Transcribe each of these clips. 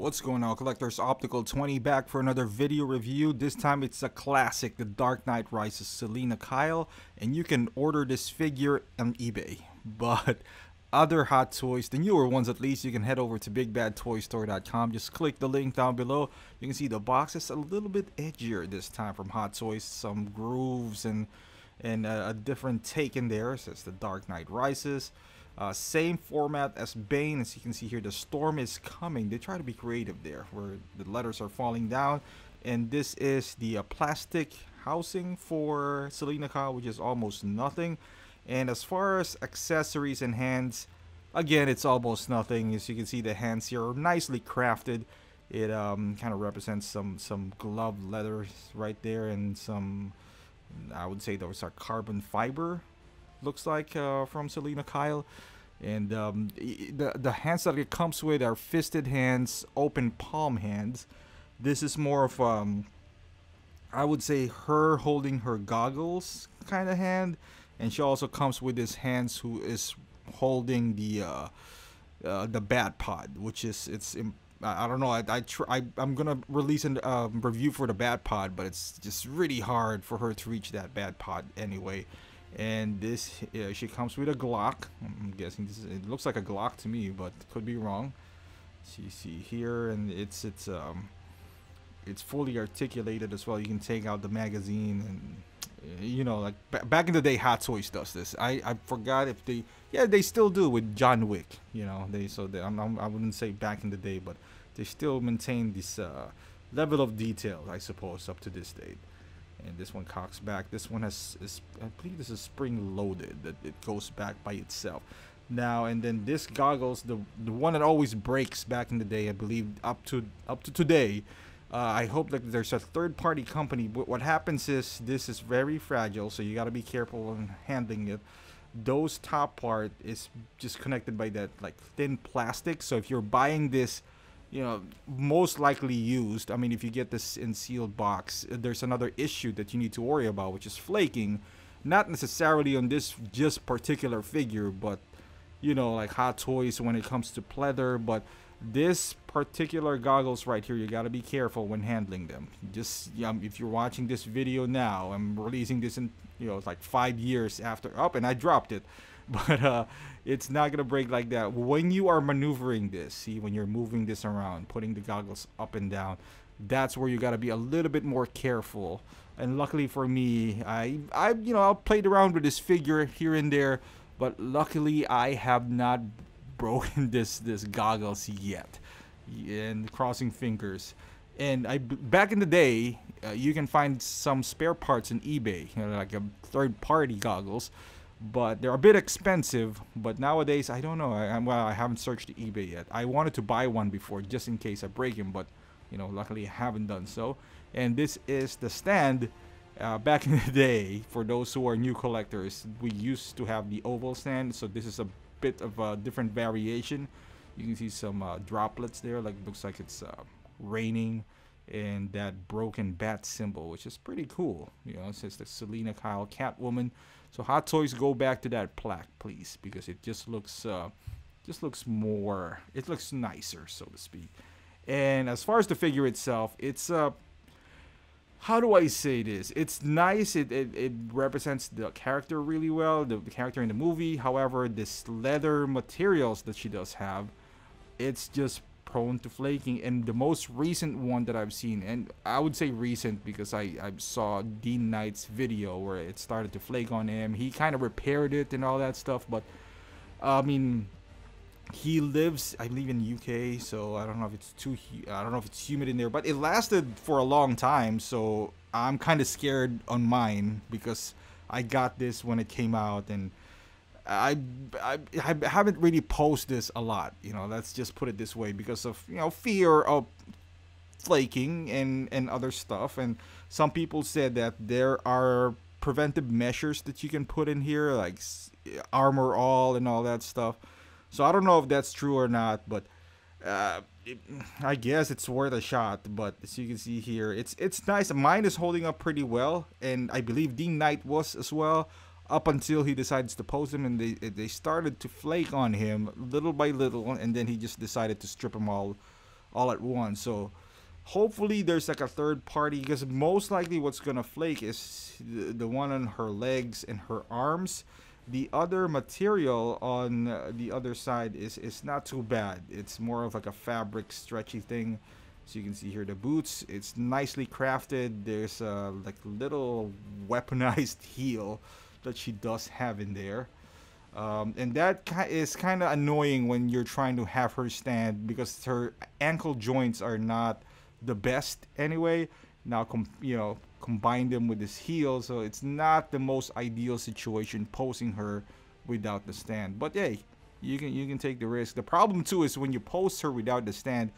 What's going on, collectors? Optical 20 back for another video review. This time it's a classic, The Dark Knight Rises Selina Kyle, and you can order this figure on eBay. But other Hot Toys, the newer ones at least, you can head over to bigbadtoystore.com. Just click the link down below. You can see the box is a little bit edgier this time from Hot Toys. Some grooves and a different take in there. It says The Dark Knight Rises. Same format as Bane. As you can see here, the storm is coming. They try to be creative there, where the letters are falling down. And this is the plastic housing for Selina Kyle, which is almost nothing. And as far as accessories and hands, again, it's almost nothing. As you can see, the hands here are nicely crafted. It kind of represents some glove leathers right there, and some, I would say those are carbon fiber, looks like, from Selina Kyle. And the hands that it comes with are fisted hands, open palm hands. This is more of I would say her holding her goggles kind of hand, and she also comes with this hands who is holding the bat pod, which is I don't know. I'm gonna release a review for the bat pod, but it's just really hard for her to reach that bat pod anyway. And this, she comes with a Glock. I'm guessing it looks like a Glock to me, but could be wrong. So you see here, and it's fully articulated as well. You can take out the magazine, and you know, like back in the day, Hot Toys does this. I forgot if they still do with John Wick. You know, I wouldn't say back in the day, but they still maintain this level of detail, I suppose, up to this date. And this one cocks back. This one I believe this is spring loaded, that it goes back by itself. Now, and then this goggles, the one that always breaks back in the day, I believe up to today. I hope that there's a third-party company. But what happens is this is very fragile, so you got to be careful in handling it. Those top part is just connected by that like thin plastic. So if you're buying this, you know, most likely used, I mean, if you get this in sealed box, there's another issue that you need to worry about, which is flaking. Not necessarily on this just particular figure, but you know, like Hot Toys when it comes to pleather. But this particular goggles right here, you got to be careful when handling them. Just if you're watching this video now, I'm releasing this in, you know, it's like 5 years after up, and I dropped it. But it's not gonna break like that. When you are maneuvering this, see, when you're moving this around, putting the goggles up and down, that's where you gotta be a little bit more careful. And luckily for me, I've played around with this figure here and there, but luckily I have not broken this goggles yet. And crossing fingers. And back in the day, you can find some spare parts in eBay, you know, like a third-party goggles. But they're a bit expensive. But nowadays, I don't know. I haven't searched eBay yet. I wanted to buy one before, just in case I break him. But, you know, luckily I haven't done so. And this is the stand. Back in the day, for those who are new collectors, we used to have the oval stand. So this is a bit of a different variation. You can see some droplets there. Like, looks like it's raining. And that broken bat symbol, which is pretty cool. You know, it says the Selina Kyle Catwoman. So Hot Toys, go back to that plaque, please, because it just looks more, it looks nicer, so to speak. And as far as the figure itself, it's how do I say this? It's nice. It represents the character really well, the character in the movie. However, this leather materials that she does have, it's just prone to flaking. And the most recent one that I've seen, and I would say recent because I saw Dean Knight's video where it started to flake on him. He kind of repaired it and all that stuff, but I mean, he lives, I believe, in UK, so I don't know if it's humid in there, but it lasted for a long time. So I'm kind of scared on mine because I got this when it came out, and I haven't really posted this a lot, you know, let's just put it this way, because of, you know, fear of flaking and other stuff. And some people said that there are preventive measures that you can put in here, like Armor All and all that stuff. So I don't know if that's true or not, but I guess it's worth a shot. But as you can see here, it's nice. Mine is holding up pretty well, and I believe Dean Knight was as well. up until he decides to pose him, and they started to flake on him little by little, and then he just decided to strip them all all at once. So hopefully there's like a third party, because most likely what's gonna flake is the one on her legs and her arms. The other material on the other side is not too bad. It's more of like a fabric stretchy thing. So you can see here the boots. It's nicely crafted. There's a like little weaponized heel that she does have in there. And that is kind of annoying when you're trying to have her stand, because her ankle joints are not the best anyway. Now, combine them with this heel, so it's not the most ideal situation posing her without the stand. But hey, you can take the risk. The problem too is when you post her without the stand,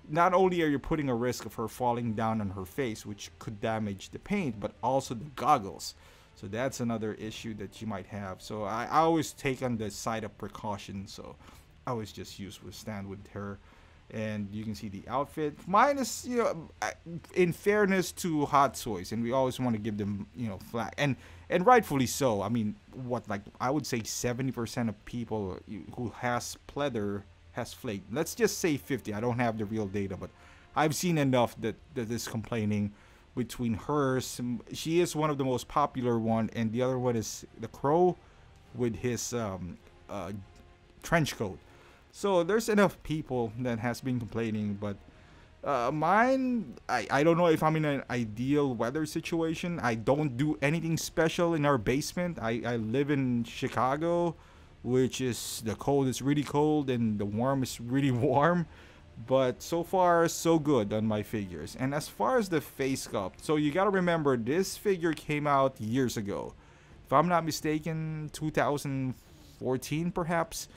not only are you putting a risk of her falling down on her face, which could damage the paint, but also the goggles. So that's another issue that you might have. So I always take on the side of precaution. So I always just use with stand with her. And you can see the outfit. Mine is, in fairness to Hot Toys, and we always want to give them, flack, and rightfully so. I mean, like I would say 70% of people who has pleather has flaked. Let's just say 50. I don't have the real data, but I've seen enough that is complaining. Between hers, she is one of the most popular one, and the other one is the Crow with his trench coat. So there's enough people that has been complaining, but mine, I don't know if I'm in an ideal weather situation. I don't do anything special in our basement. I live in Chicago, which is the cold is really cold and the warm is really warm. But so far, so good on my figures. And as far as the face sculpt, so you gotta remember, this figure came out years ago. If I'm not mistaken, 2014 perhaps.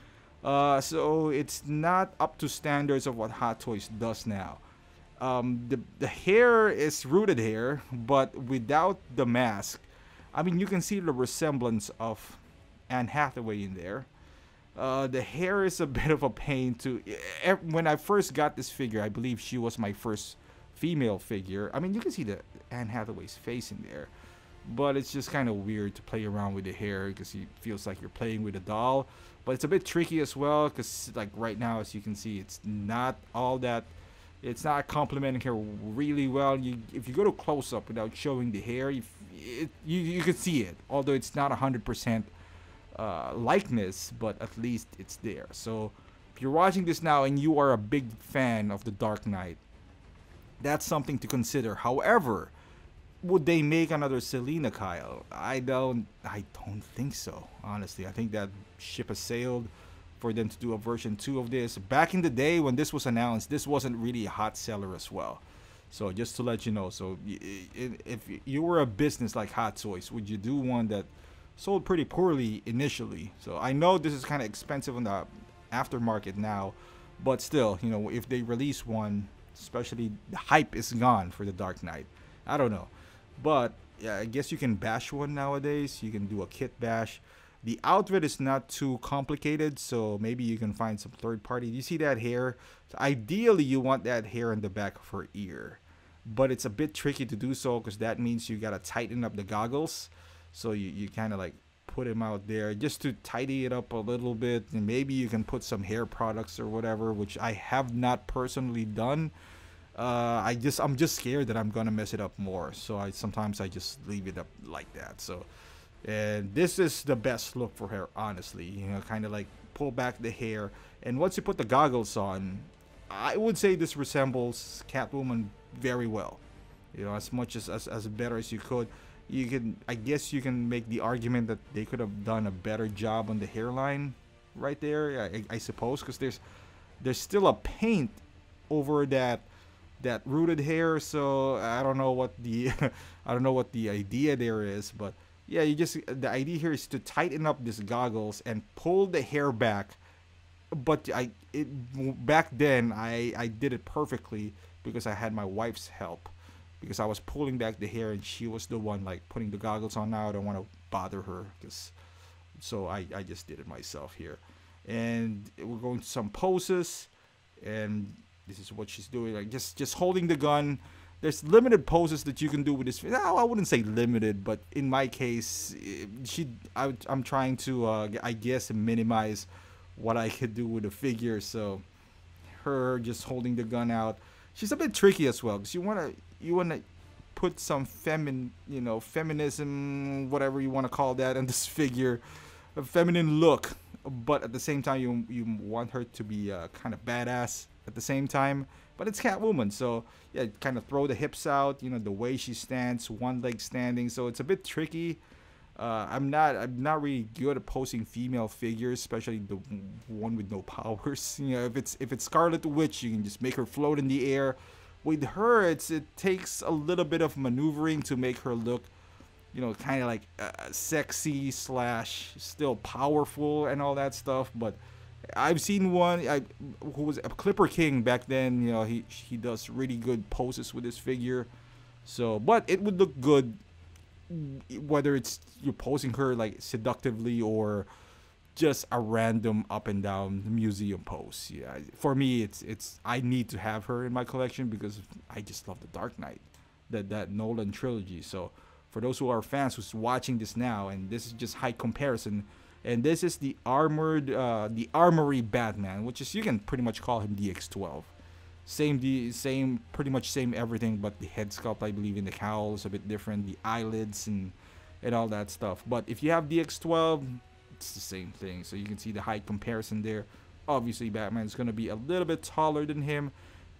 So it's not up to standards of what Hot Toys does now. The hair is rooted hair, but without the mask. I mean, you can see the resemblance of Anne Hathaway in there. The hair is a bit of a pain to... When I first got this figure, I believe she was my first female figure. I mean, you can see the Anne Hathaway's face in there. But it's just kind of weird to play around with the hair, because it feels like you're playing with a doll. But it's a bit tricky as well, because like right now, as you can see, it's not all that... It's not complementing her really well. If you go to close-up without showing the hair, you can see it. Although it's not 100% likeness, but at least it's there. So if you're watching this now and you are a big fan of the Dark Knight, that's something to consider. However, would they make another Selina Kyle? I don't think so, honestly. I think that ship has sailed for them to do a version 2 of this. Back in the day when this was announced, this wasn't really a hot seller as well. So just to let you know, so if you were a business like Hot Toys, would you do one that sold pretty poorly initially? So I know this is kind of expensive on the aftermarket now, but still, if they release one, especially the hype is gone for the Dark Knight. I don't know, but yeah, I guess you can bash one nowadays. You can do a kit bash. The outfit is not too complicated, so maybe you can find some third party. You see that hair? So ideally, you want that hair in the back of her ear, but it's a bit tricky to do so, because that means you gotta tighten up the goggles. So you kind of like put him out there just to tidy it up a little bit, and maybe you can put some hair products or whatever, which I have not personally done. I'm just scared that I'm gonna mess it up more, so sometimes I just leave it up like that. So, and this is the best look for her, honestly. Kind of like pull back the hair, and once you put the goggles on, I would say this resembles Catwoman very well. As much as better as you could. I guess you can make the argument that they could have done a better job on the hairline right there, I suppose, because there's still a paint over that rooted hair. So I don't know what the idea there is, but yeah, the idea here is to tighten up these goggles and pull the hair back. But back then I did it perfectly because I had my wife's help, because I was pulling back the hair and she was the one like putting the goggles on. Now I don't want to bother her, so I just did it myself here. And we're going to some poses, and this is what she's doing, like just holding the gun. There's limited poses that you can do with this. No, I wouldn't say limited, but in my case, I'm trying to I guess minimize what I could do with the figure. So her just holding the gun out. She's a bit tricky as well because you wanna put some feminism, whatever you want to call that, in this figure, a feminine look, but at the same time you want her to be kind of badass at the same time. But it's Catwoman, so yeah, kind of throw the hips out, the way she stands, one leg standing, so it's a bit tricky. I'm not really good at posing female figures, especially the one with no powers. If it's Scarlet Witch, you can just make her float in the air. With her, it takes a little bit of maneuvering to make her look, kind of like sexy / still powerful and all that stuff. But I've seen one who was a Clipper King back then. He does really good poses with this figure. So, but it would look good whether it's you're posing her like seductively or just a random up and down museum pose. Yeah, for me, it's I need to have her in my collection because I just love the Dark Knight, that Nolan trilogy. So for those who are fans who's watching this now, and this is just high comparison, and this is the Armory Batman, which is, you can pretty much call him DX12. Same, pretty much same everything, but the head sculpt, I believe, in the cowl is a bit different, the eyelids and all that stuff. But if you have DX12, it's the same thing. So you can see the height comparison there. Obviously, Batman is going to be a little bit taller than him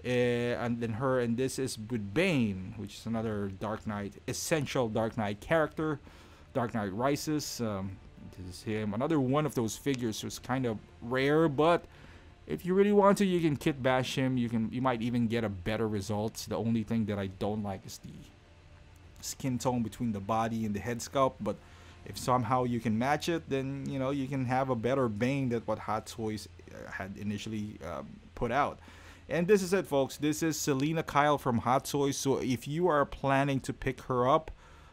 and than her, and this is with Bane, which is another Dark Knight, essential Dark Knight character. Dark Knight Rises. This is him. Another one of those figures who's kind of rare, but if you really want to, you can kit bash him. You might even get a better result. The only thing that I don't like is the skin tone between the body and the head sculpt. But if somehow you can match it, then you can have a better Bane than what Hot Toys had initially put out. And this is it, folks. This is Selina Kyle from Hot Toys. So if you are planning to pick her up,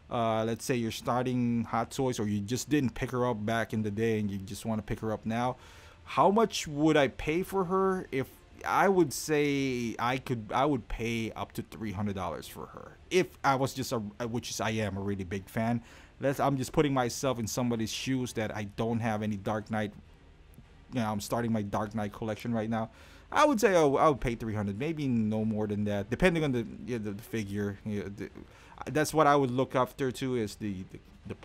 let's say you're starting Hot Toys, or you just didn't pick her up back in the day and you just want to pick her up now, how much would I pay for her? If I would say I would pay up to $300 for her. If I was just I am a really big fan. I'm just putting myself in somebody's shoes that I don't have any Dark Knight. I'm starting my Dark Knight collection right now. I would say I would pay $300, maybe no more than that, depending on the figure. That's what I would look after too, is the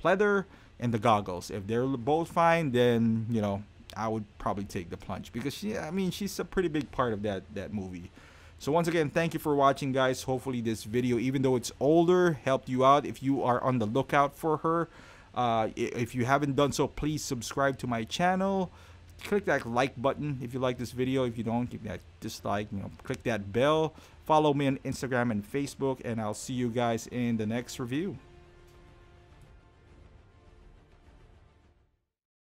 pleather and the goggles. If they're both fine, then I would probably take the plunge, because she's a pretty big part of that movie. So once again, thank you for watching, guys. Hopefully this video, even though it's older, helped you out. If you are on the lookout for her, if you haven't done so, please subscribe to my channel. Click that like button if you like this video. If you don't, give that dislike. Click that bell. Follow me on Instagram and Facebook, and I'll see you guys in the next review.